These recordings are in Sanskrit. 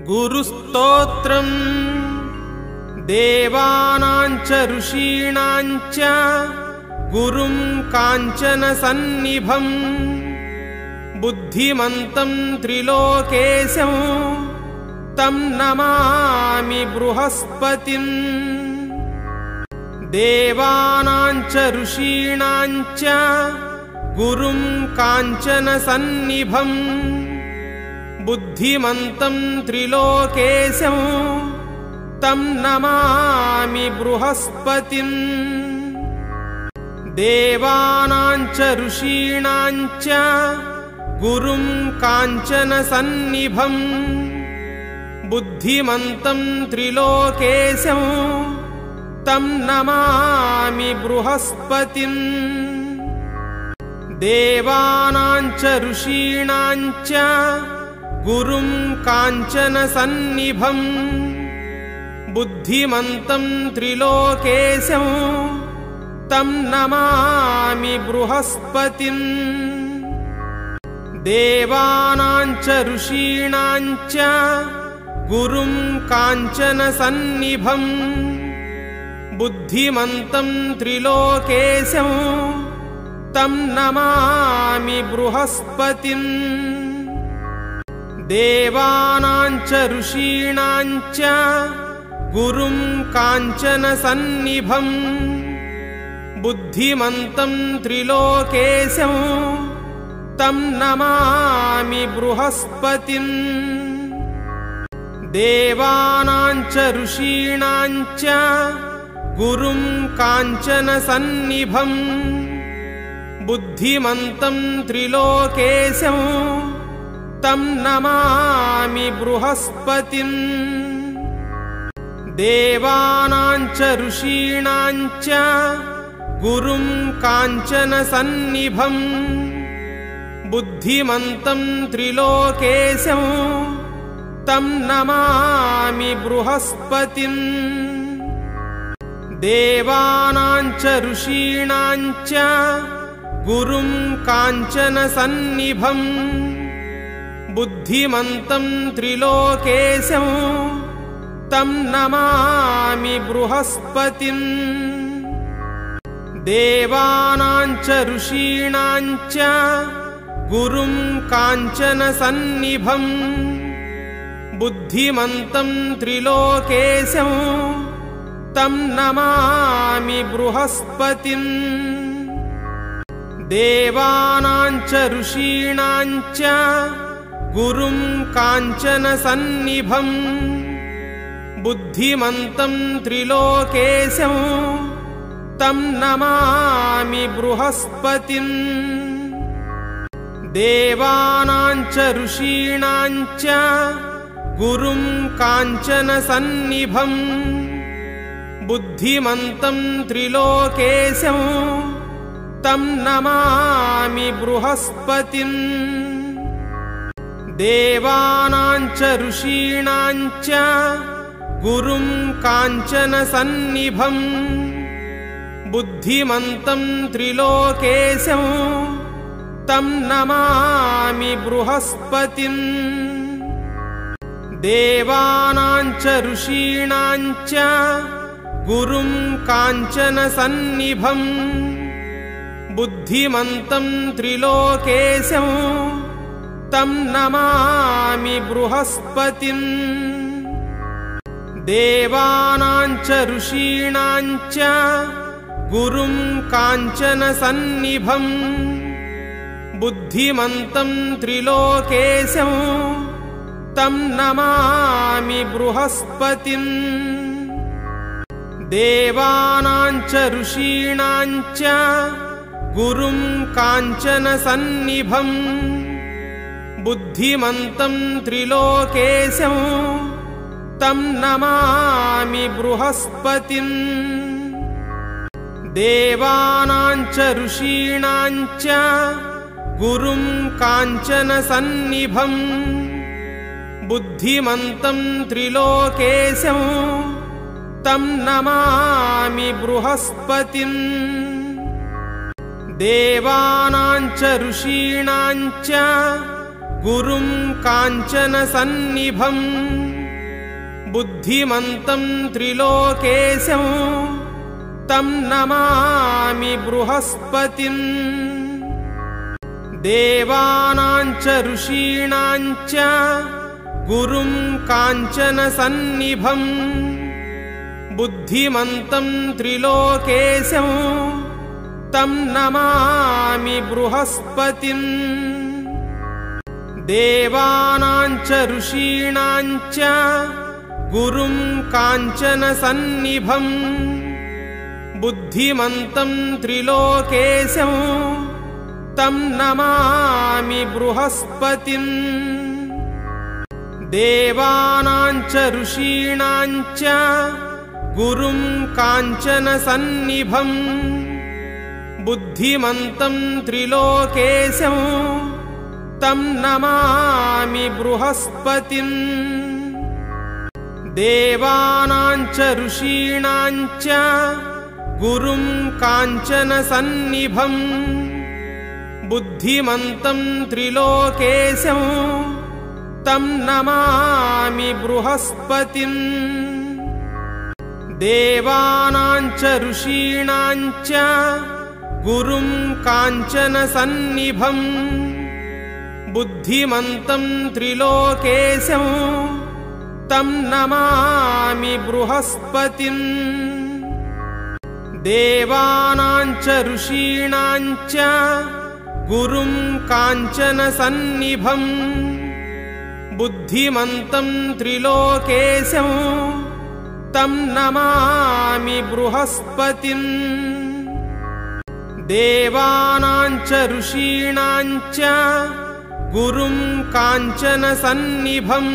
गुरुस्तोत्रम् देवानांच ऋषीणांच गुरुं काञ्चनसन्निभं बुद्धिमन्तं त्रिलोकेशं तं नमामि बृहस्पतिम्। देवानांच ऋषीणांच गुरुं काञ्चनसन्निभं बुद्धिमन्तं त्रिलोकेशं तं नमामि बृहस्पतिम्। देवानांच ऋषीणांच गुरुं काञ्चनसन्निभं बुद्धिमन्तं त्रिलोकेशं तं नमामि बृहस्पतिम्। देवानांच ऋषीणांच गुरुं काञ्चनसन्निभं बुद्धिमन्तं त्रिलोकेशं तं नमामि बृहस्पतिम्। देवानांच ऋषीणांच गुरुं काञ्चनसन्निभं बुद्धिमन्तं त्रिलोकेशं तं नमामि बृहस्पतिम्। देवानांच ऋषीणांच गुरुं काञ्चनसन्निभं बुद्धिमन्तं त्रिलोकेशं तं नमामि बृहस्पतिम्। देवानांच ऋषीणांच गुरुं काञ्चनसन्निभं बुद्धिमन्तं त्रिलोकेशं तं नमामि बृहस्पतिम्। देवानांच ऋषीणांच गुरुं काञ्चनसन्निभं बुद्धिमन्तं त्रिलोकेशं तं नमामि बृहस्पतिम्। देवानांच ऋषीणांच गुरुं काञ्चनसन्निभं बुद्धिमन्तं त्रिलोकेशं तं नमामि बृहस्पतिम्। देवानांच ऋषीणांच गुरुं काञ्चनसन्निभं बुद्धिमन्तं त्रिलोकेशं तं नमामि बृहस्पतिम्। देवानांच ऋषीणांच गुरुं काञ्चनसन्निभं बुद्धिमन्तं त्रिलोकेशं तं नमामि बृहस्पतिम्। देवानांच ऋषीणांच गुरुं काञ्चनसन्निभं बुद्धिमन्तं त्रिलोकेशं तं नमामि बृहस्पतिम्। देवानांच ऋषीणांच गुरुं काञ्चनसन्निभं बुद्धिमन्तं त्रिलोकेशं तं नमामि बृहस्पतिम्। देवानांच ऋषीणांच गुरुं काञ्चनसन्निभं बुद्धिमन्तं त्रिलोकेशं तं नमामि बृहस्पतिम्। देवानांच ऋषीणांच गुरुं काञ्चनसन्निभं बुद्धिमन्तं त्रिलोकेशं तं नमामि बृहस्पतिम्। देवानांच ऋषीणांच गुरुं काञ्चनसन्निभं बुद्धिमन्तं त्रिलोकेशं तं नमामि बृहस्पतिम्। देवानांच ऋषीणांच गुरुं काञ्चनसन्निभं बुद्धिमन्तं त्रिलोकेशं तं नमामि बृहस्पतिम्। देवानांच ऋषीणांच गुरुं काञ्चनसन्निभं बुद्धिमन्तं त्रिलोकेशं तं नमामि बृहस्पतिम् देवानां च ऋषीणां च गुरुं काञ्चनसन्निभम् बुद्धिमन्तं त्रिलोकेशं तं नमामि बृहस्पतिम् देवानां च ऋषीणां च गुरुं काञ्चनसन्निभम् बुद्धिमन्तं त्रिलोकेशं तं नमामि बृहस्पतिम् देवानां च ऋषीणां च गुरुं काञ्चनसन्निभम् बुद्धिमन्तं त्रिलोकेशं तं नमामि बृहस्पतिम् देवानां च ऋषीणां च गुरुं काञ्चनसन्निभम् बुद्धिमन्तं त्रिलोकेशं तं नमामि बृहस्पतिम् देवानां च ऋषीणां च गुरुं काञ्चनसन्निभम् बुद्धिमन्तं त्रिलोकेशं तं नमामि बृहस्पतिम् देवानां च ऋषीणां च गुरुं काञ्चनसन्निभम् बुद्धिमन्तं त्रिलोकेशं तं नमामि बृहस्पतिम् देवानां च ऋषीणां च गुरुं काञ्चनसन्निभम्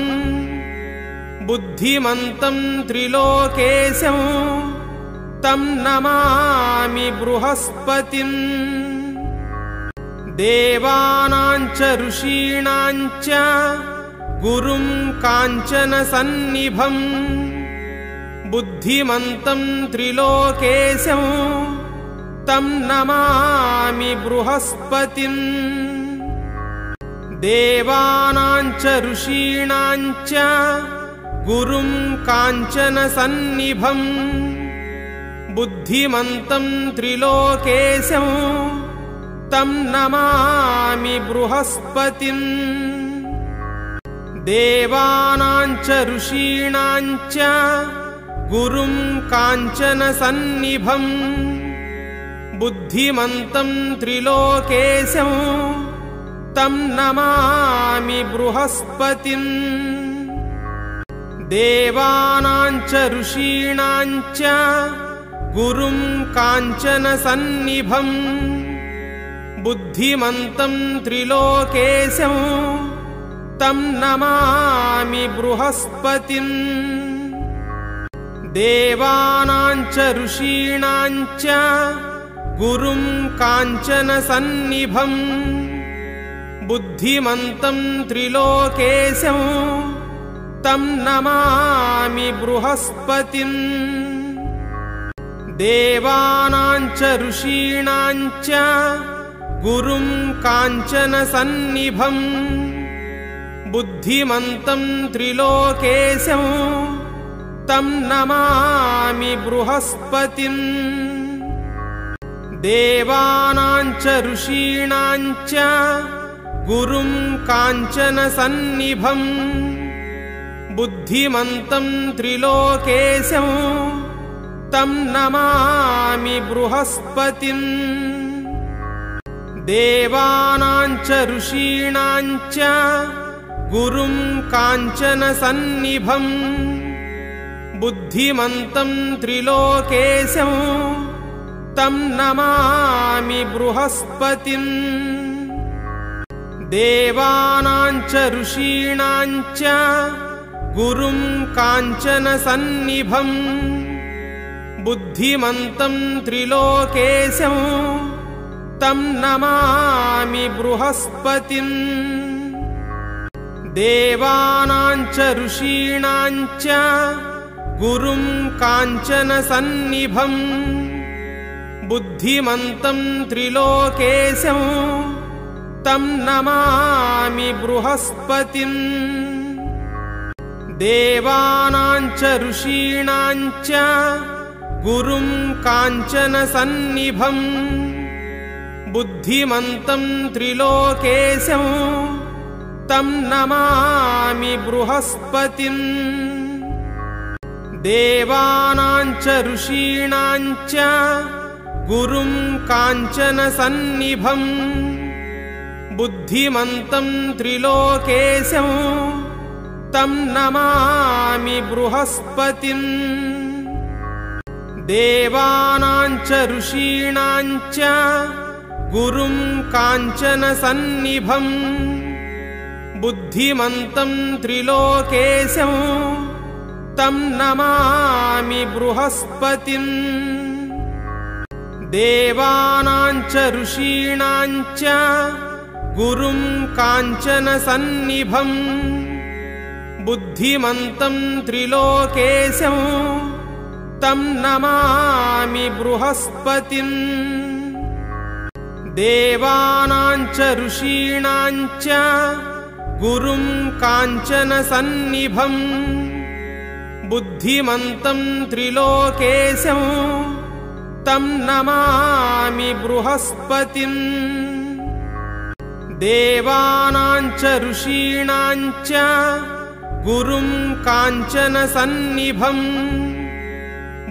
बुद्धिमन्तं त्रिलोकेशं तं नमामि बृहस्पतिम् देवानां च ऋषीणां च गुरुं काञ्चनसन्निभम् बुद्धिमन्तं त्रिलोकेशं तं नमामि बृहस्पतिम् देवानां च ऋषीणां च गुरुं काञ्चनसन्निभम् बुद्धिमन्तं त्रिलोकेशं तं नमामि बृहस्पतिम् देवानां च ऋषीणां च गुरुं काञ्चनसन्निभम् बुद्धिमन्तं त्रिलोकेशं तं नमामि बृहस्पतिम् देवानां च ऋषीणां च गुरुं काञ्चनसन्निभम् बुद्धिमन्तं त्रिलोकेशं तं नमामि बृहस्पतिम् देवानां च ऋषीणां च गुरुं काञ्चनसन्निभम् बुद्धिमन्तं त्रिलोकेशं तं नमामि बृहस्पतिम् देवानां च ऋषीणां च गुरुं काञ्चनसन्निभम् बुद्धिमन्तं त्रिलोकेशं तं नमामि बृहस्पतिम् देवानां च ऋषीणां च गुरुं काञ्चनसन्निभम् बुद्धिमन्तं त्रिलोकेशं तं नमामि बृहस्पतिम् देवानां च ऋषीणां च गुरुं काञ्चनसन्निभम् बुद्धिमन्तं त्रिलोकेशं तं नमामि बृहस्पतिम् देवानां च ऋषीणां च गुरुं काञ्चनसन्निभम् बुद्धिमन्तं त्रिलोकेशं तं नमामि बृहस्पतिम् देवानां च ऋषीणां च गुरुं काञ्चनसन्निभम् बुद्धिमन्तं त्रिलोकेशं तं नमामि बृहस्पतिम् देवानां च ऋषीणां च गुरुं काञ्चनसन्निभं बुद्धिमन्तं त्रिलोकेशं तं नमामि बृहस्पतिम्। देवानां च ऋषीणां च गुरुं काञ्चनसन्निभं बुद्धिमन्तं त्रिलोकेशं तं नमामि बृहस्पतिम्। देवानां च ऋषीणां च गुरुं काञ्चनसन्निभं बुद्धिमन्तं त्रिलोकेशं तं नमामि बृहस्पतिम्। देवानां च ऋषीणां च गुरुं काञ्चनसन्निभं बुद्धिमन्तं त्रिलोकेशं तं नमामि बृहस्पतिम्। देवानां च ऋषीणां च गुरुं काञ्चनसन्निभं बुद्धिमन्तं त्रिलोकेशं तं नमामि बृहस्पतिम्। देवानां च ऋषीणां च गुरुं काञ्चनसन्निभं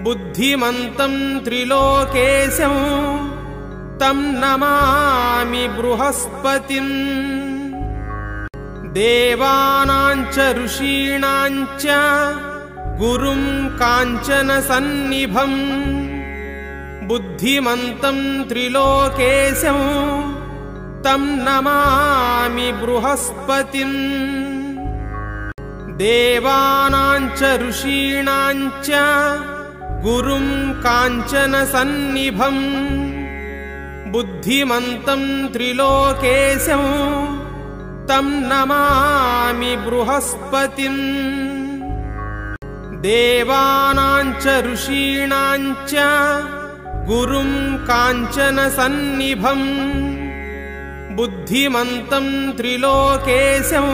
बुद्धिमन्तं त्रिलोकेशं तं नमामि बृहस्पतिम्। देवानां च ऋषीणां च गुरुं काञ्चनसन्निभं बुद्धिमन्तं त्रिलोकेशं तं नमामि बृहस्पतिम्। देवानां च ऋषीणां च गुरुं काञ्चनसन्निभं बुद्धिमन्तं त्रिलोकेशं तं नमामि बृहस्पतिम्। देवानां च ऋषीणां च गुरुं काञ्चनसन्निभं बुद्धिमन्तं त्रिलोकेशं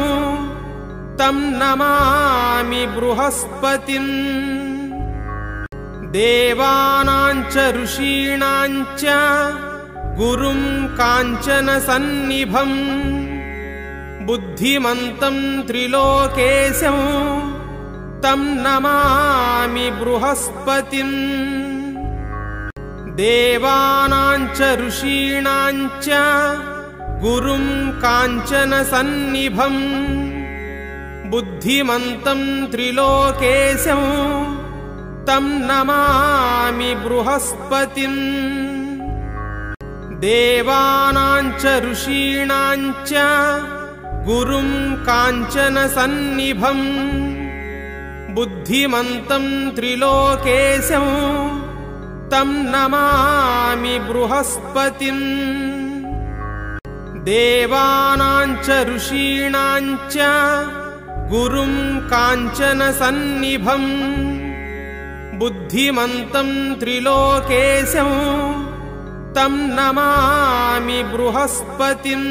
तं नमामि बृहस्पतिम्। देवानां च ऋषीणां च गुरुं काञ्चनसन्निभं बुद्धिमन्तं त्रिलोकेशं तं नमामि बृहस्पतिम्। देवानां च ऋषीणां च गुरुं काञ्चनसन्निभं बुद्धिमन्तं त्रिलोकेशं तं नमामि बृहस्पतिम्। देवानां च ऋषीणां च गुरुं काञ्चनसन्निभं बुद्धिमन्तं त्रिलोकेशं तं नमामि बृहस्पतिम्। देवानां च ऋषीणां च गुरुं काञ्चनसन्निभं बुद्धिमन्तं त्रिलोकेशं तं नमामि बृहस्पतिम्।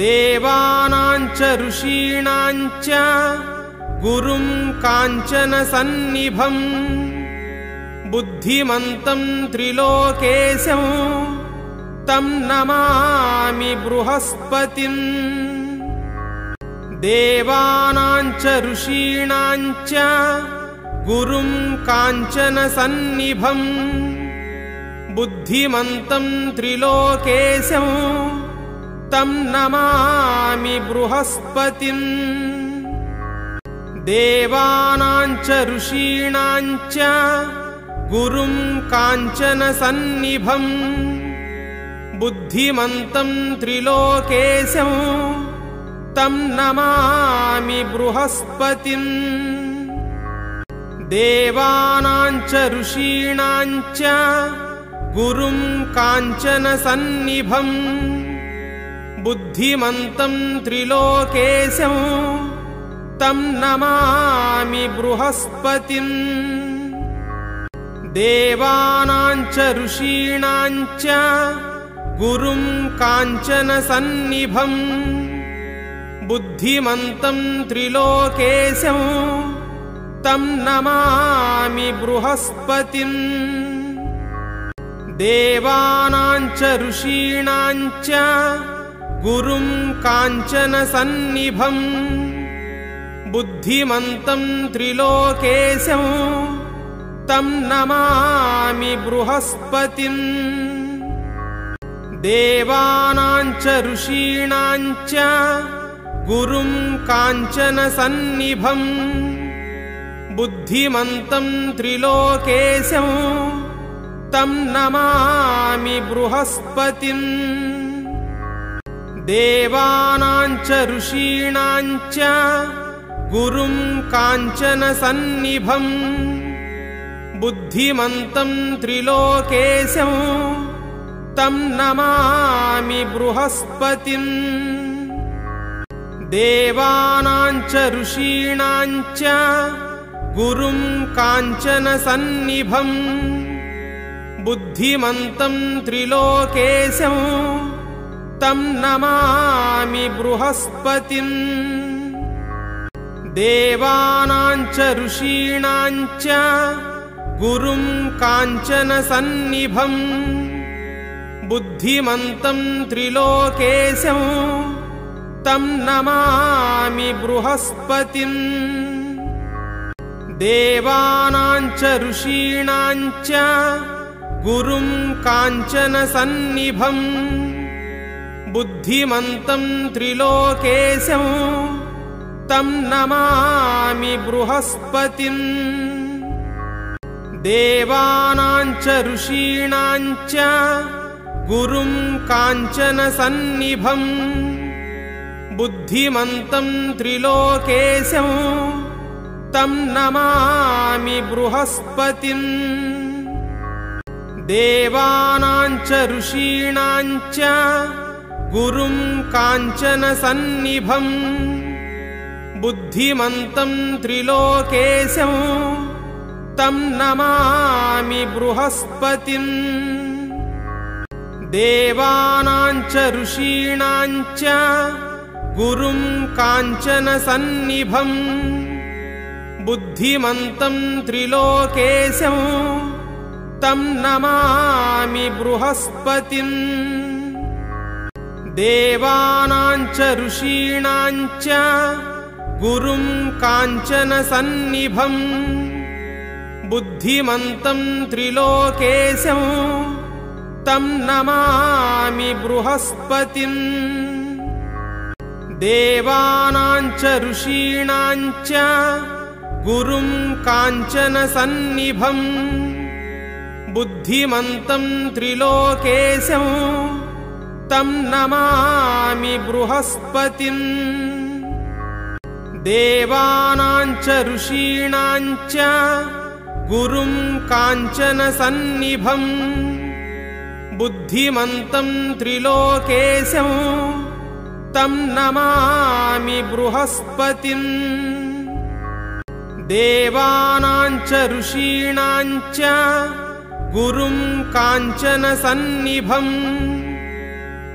देवानां च ऋषीणां च गुरुं काञ्चनसन्निभं बुद्धिमन्तं त्रिलोकेशं तं नमामि बृहस्पतिम्। देवानां च ऋषीणां च गुरुं काञ्चनसन्निभं बुद्धिमन्तं त्रिलोकेशं तं नमामि बृहस्पतिम्। देवानां च ऋषीणां च गुरुं काञ्चनसन्निभं बुद्धिमन्तं त्रिलोकेशं तं नमामि बृहस्पतिम्। देवानां च ऋषीणां च गुरुं काञ्चनसन्निभं बुद्धिमन्तं त्रिलोकेशं तं नमामि बृहस्पतिम्। देवानां च ऋषीणां च गुरुं काञ्चनसन्निभं बुद्धिमन्तं त्रिलोकेशं तं नमामि बृहस्पतिम् देवानां च ऋषीणां च गुरुं काञ्चनसन्निभं बुद्धिमन्तं त्रिलोकेशं तं नमामि बृहस्पतिम् देवानां च ऋषीणां च गुरुं काञ्चनसन्निभं बुद्धिमन्तं त्रिलोकेशं तं नमामि बृहस्पतिम् देवानां च ऋषीणां च गुरुं काञ्चनसन्निभं बुद्धिमन्तं त्रिलोकेशं तं नमामि बृहस्पतिम् देवानां च ऋषीणां च गुरुं काञ्चनसन्निभं बुद्धिमन्तं त्रिलोकेशं तं नमामि बृहस्पतिम् देवानां च ऋषीणां च गुरुं काञ्चनसन्निभं बुद्धिमन्तं त्रिलोकेशं तं नमामि बृहस्पतिम् देवानां च ऋषीणां च गुरुं काञ्चनसन्निभं बुद्धिमन्तं त्रिलोकेशं तं नमामि बृहस्पतिम् देवानां च ऋषीणां च गुरुं काञ्चनसन्निभं बुद्धिमन्तं त्रिलोकेशं तं नमामि बृहस्पतिम् देवानां च ऋषीणां च गुरुं काञ्चनसन्निभं बुद्धिमन्तं त्रिलोकेशं तं नमामि बृहस्पतिम् देवानां च ऋषीणां च गुरुं काञ्चनसन्निभं बुद्धिमन्तं त्रिलोकेशं तं नमामि बृहस्पतिम् देवानां च ऋषीणां च गुरुं काञ्चनसन्निभं बुद्धिमन्तं त्रिलोकेशं तं नमामि बृहस्पतिम् देवानां च ऋषीणां च गुरुं काञ्चनसन्निभं बुद्धिमन्तं त्रिलोकेशं तं नमामि बृहस्पतिम् देवानां च ऋषीणां च गुरुं काञ्चनसन्निभं बुद्धिमन्तं त्रिलोकेशं तं नमामि बृहस्पतिम् देवानां च ऋषीणां च गुरुं काञ्चनसन्निभं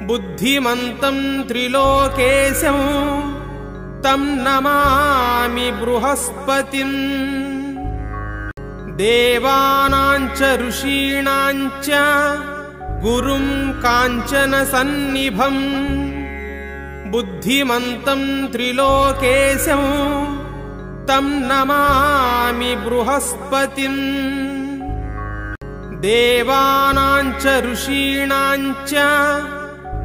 बुद्धिमन्तं त्रिलोकेशं तं नमामि बृहस्पतिम् देवानां च ऋषीणां च गुरुं काञ्चनसन्निभं बुद्धिमन्तं त्रिलोकेशं तं नमामि बृहस्पतिम् देवानां च ऋषीणां च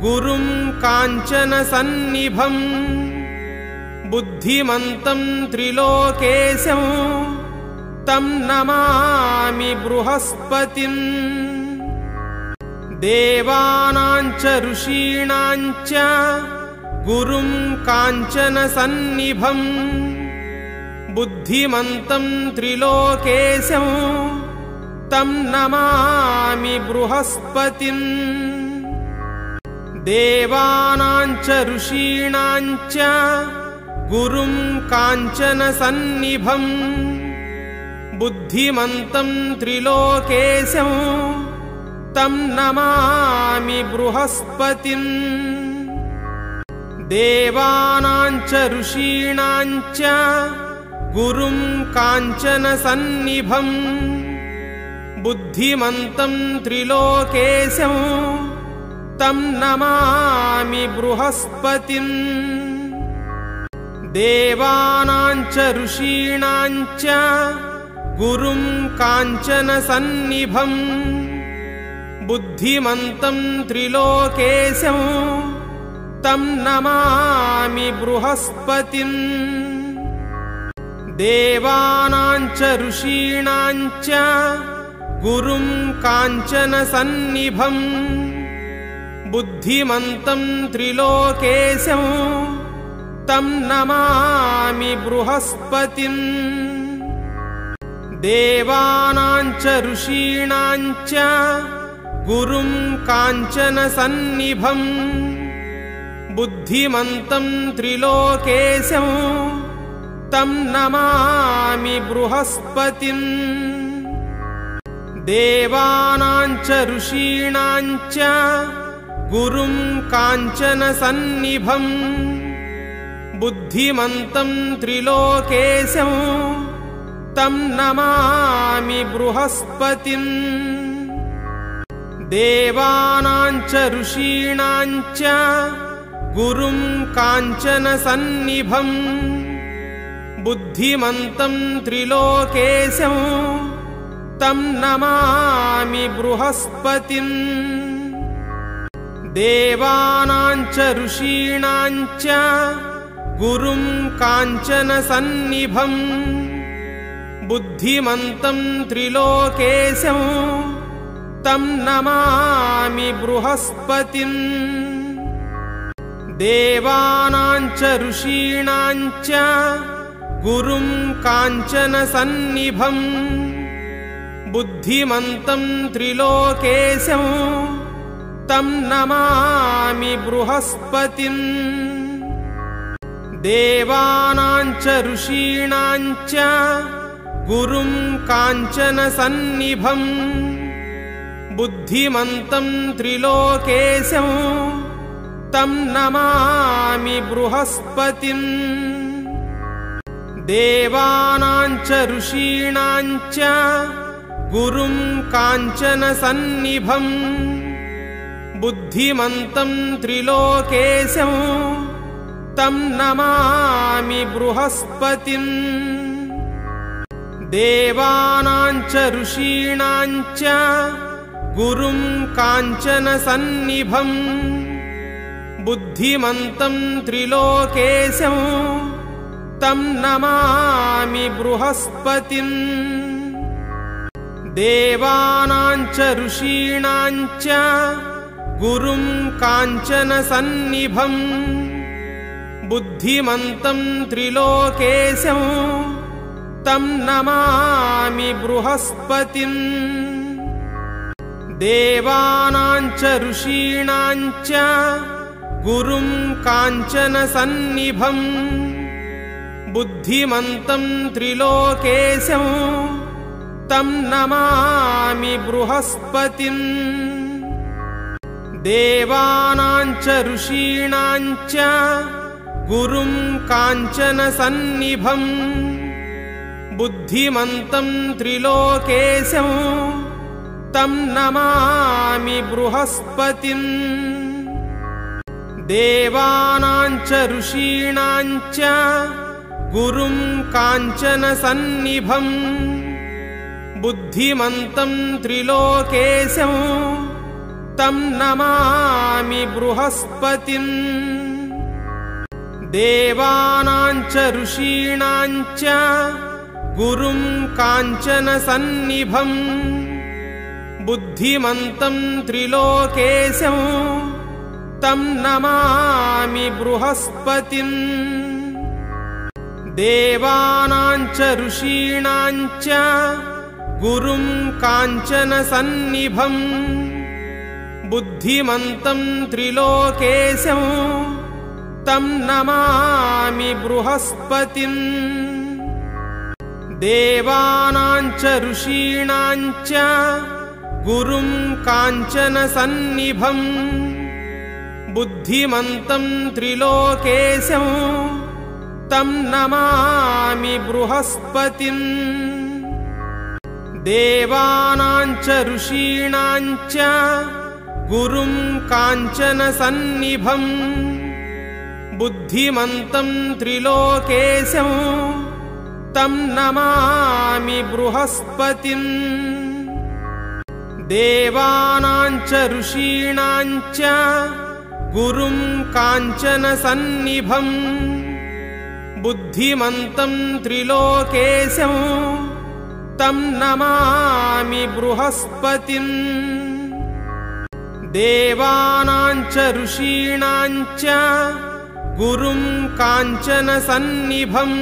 गुरुं काञ्चनसन्निभं बुद्धिमन्तं त्रिलोकेशं तं नमामि बृहस्पतिम् देवानां च ऋषीणां च गुरुं काञ्चनसन्निभं बुद्धिमन्तं त्रिलोकेशं तं नमामि बृहस्पतिम् देवानां च ऋषीणां च गुरुं काञ्चनसन्निभं बुद्धिमन्तं त्रिलोकेशं तं नमामि बृहस्पतिम् देवानां च ऋषीणां च गुरुं काञ्चनसन्निभं बुद्धिमन्तं त्रिलोकेशं तं नमामि बृहस्पतिम्। देवानां च ऋषीणां च गुरुं काञ्चनसन्निभं बुद्धिमन्तं त्रिलोकेशं तं नमामि बृहस्पतिम्। देवानां च ऋषीणां च गुरुं काञ्चनसन्निभं बुद्धिमन्तं त्रिलोकेशं तं नमामि बृहस्पतिम्। देवानां च ऋषीणां च गुरुं काञ्चनसन्निभं बुद्धिमन्तं त्रिलोकेशं तं नमामि बृहस्पतिम्। देवानां च ऋषीणां च गुरुं काञ्चनसन्निभं बुद्धिमन्तं त्रिलोकेशं तं नमामि बृहस्पतिम्। देवानां च ऋषीणां च गुरुं काञ्चनसन्निभं बुद्धिमन्तं त्रिलोकेशं तं नमामि बृहस्पतिम्। देवानां च ऋषीणां च गुरुं काञ्चनसन्निभं बुद्धिमन्तं त्रिलोकेशं तं नमामि बृहस्पतिम्। देवानां च ऋषीणां च गुरुं काञ्चनसन्निभं बुद्धिमन्तं त्रिलोकेशं तं नमामि बृहस्पतिम्। देवानां च ऋषीणां च गुरुं काञ्चनसन्निभं बुद्धिमन्तं त्रिलोकेशं तं नमामि बृहस्पतिम्। देवानां च ऋषीणां च गुरुं काञ्चनसन्निभं बुद्धिमन्तं त्रिलोकेशं तं नमामि बृहस्पतिम्। देवानां च ऋषीणां च गुरुं काञ्चनसन्निभं बुद्धिमन्तं त्रिलोकेशं तं नमामि बृहस्पतिम्। देवानां च ऋषीणां च गुरुं काञ्चनसन्निभं बुद्धिमन्तं त्रिलोकेशं तं नमामि बृहस्पतिम्। देवानां च ऋषीणां च गुरुं काञ्चनसन्निभं बुद्धिमन्तं त्रिलोकेशं तं नमामि बृहस्पतिम्। देवानां च ऋषीणां च गुरुं काञ्चनसन्निभं बुद्धिमन्तं त्रिलोकेशं तं नमामि बृहस्पतिम्। देवानां च ऋषीणां च गुरुं काञ्चनसन्निभं बुद्धिमन्तं त्रिलोकेशं तं नमामि बृहस्पतिम्। देवानां च ऋषीणां च गुरुं काञ्चनसन्निभं बुद्धिमन्तं त्रिलोकेशं तं नमामि बृहस्पतिम्। देवानां च ऋषीणां च गुरुं काञ्चनसन्निभं बुद्धिमन्तं त्रिलोकेशं तं नमामि बृहस्पतिम्। देवानां च ऋषीणां च गुरुं काञ्चनसन्निभं बुद्धिमन्तं त्रिलोकेशं तं नमामि बृहस्पतिम् देवानां च ऋषीणां च गुरुं काञ्चनसन्निभं बुद्धिमन्तं त्रिलोकेशं तं नमामि बृहस्पतिम् देवानां च ऋषीणां च गुरुं काञ्चनसन्निभं बुद्धिमन्तं त्रिलोकेशं तं नमामि बृहस्पतिम् देवानां च ऋषीणां च गुरुं काञ्चनसन्निभं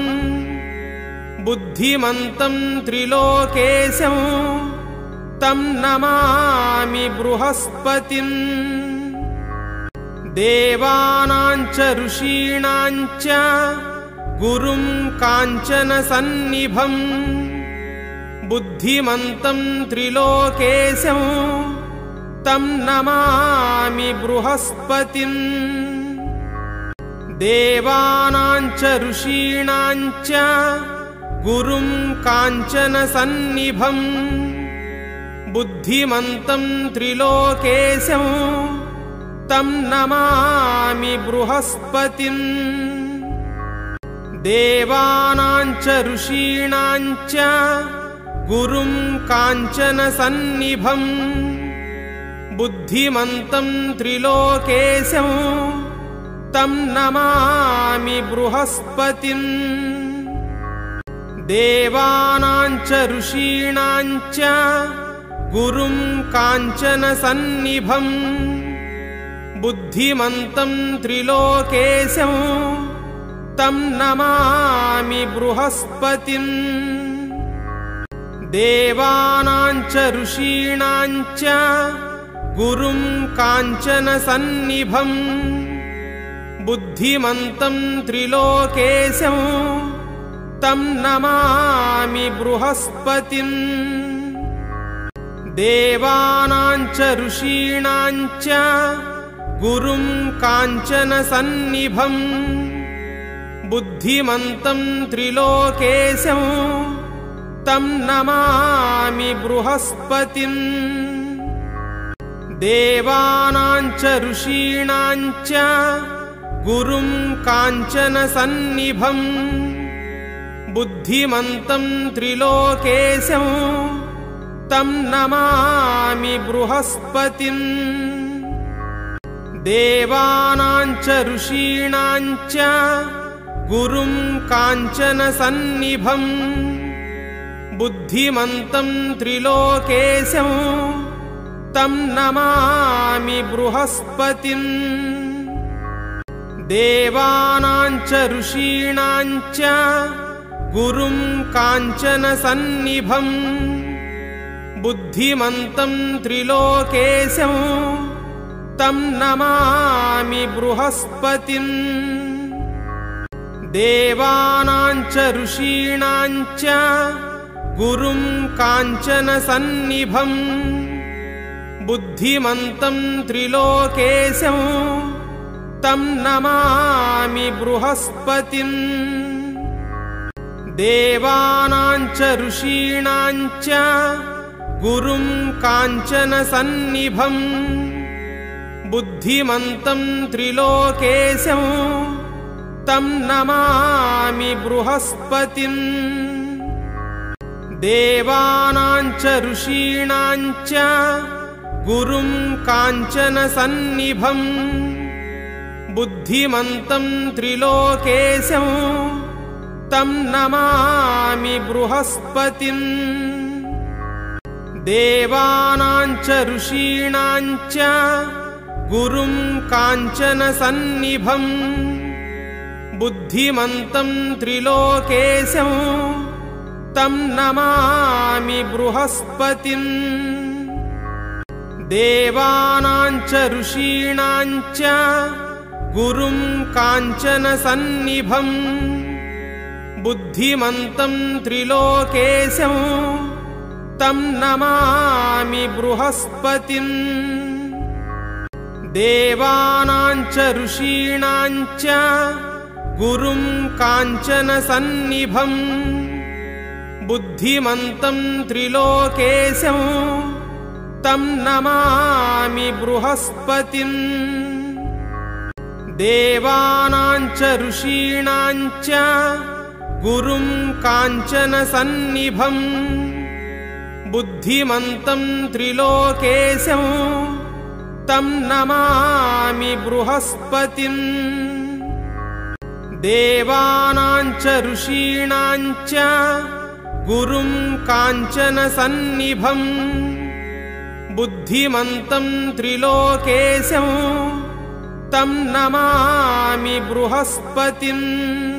बुद्धिमन्तं त्रिलोकेशं तं नमामि बृहस्पतिम् देवानां च ऋषीणां च गुरुं काञ्चनसन्निभं बुद्धिमन्तं त्रिलोकेशं तं नमामि बृहस्पतिम् देवानां च ऋषीणां च गुरुं काञ्चनसन्निभं बुद्धिमन्तं त्रिलोकेशं तं नमामि बृहस्पतिम् देवानां च ऋषीणां च गुरुं काञ्चनसन्निभं बुद्धिमन्तं त्रिलोकेशं तं नमामि बृहस्पतिम् देवानां च ऋषीणां च गुरुं काञ्चनसन्निभं बुद्धिमन्तं त्रिलोकेशं तं नमामि बृहस्पतिम् देवानां च ऋषीणां च गुरुं काञ्चनसन्निभं बुद्धिमन्तं त्रिलोकेशं तं नमामि बृहस्पतिम् देवानां च ऋषीणां च गुरुं काञ्चनसन्निभं बुद्धिमन्तं त्रिलोकेशं तं नमामि बृहस्पतिम् देवानां च ऋषीणां च गुरुं काञ्चनसन्निभं बुद्धिमन्तं त्रिलोकेशं तं नमामि बृहस्पतिम् देवानां च ऋषीणां च गुरुं काञ्चनसन्निभं बुद्धिमन्तं त्रिलोकेशं तं नमामि बृहस्पतिम् देवानां च ऋषीणां च गुरुं काञ्चनसन्निभं बुद्धिमन्तं त्रिलोकेशं तं नमामि बृहस्पतिम् देवानां च ऋषीणां च गुरुं काञ्चनसन्निभं बुद्धिमन्तं त्रिलोकेशं तं नमामि बृहस्पतिम् देवानां च ऋषीणां च गुरुं काञ्चनसन्निभं बुद्धिमन्तं त्रिलोकेशं तं नमामि बृहस्पतिम् देवानां च ऋषीणां च गुरुं काञ्चनसन्निभं बुद्धिमन्तं त्रिलोकेशं तं नमामि बृहस्पतिम् देवानां च ऋषीणां च गुरुं काञ्चनसन्निभं बुद्धिमन्तं त्रिलोकेशं तं नमामि बृहस्पतिम् देवानां च ऋषीणां च गुरुं काञ्चनसन्निभं बुद्धिमन्तं त्रिलोकेशं तं नमामि बृहस्पतिम् देवानां च ऋषीणां च गुरुं काञ्चनसन्निभं बुद्धिमन्तं त्रिलोकेशं तं नमामि बृहस्पतिम् देवानां च ऋषीणां च गुरुं काञ्चनसन्निभं बुद्धिमन्तं त्रिलोकेशं तं नमामि बृहस्पतिम् देवानां च ऋषीणां च गुरुं काञ्चनसन्निभं बुद्धिमन्तं त्रिलोकेशं तं नमामि बृहस्पतिम्।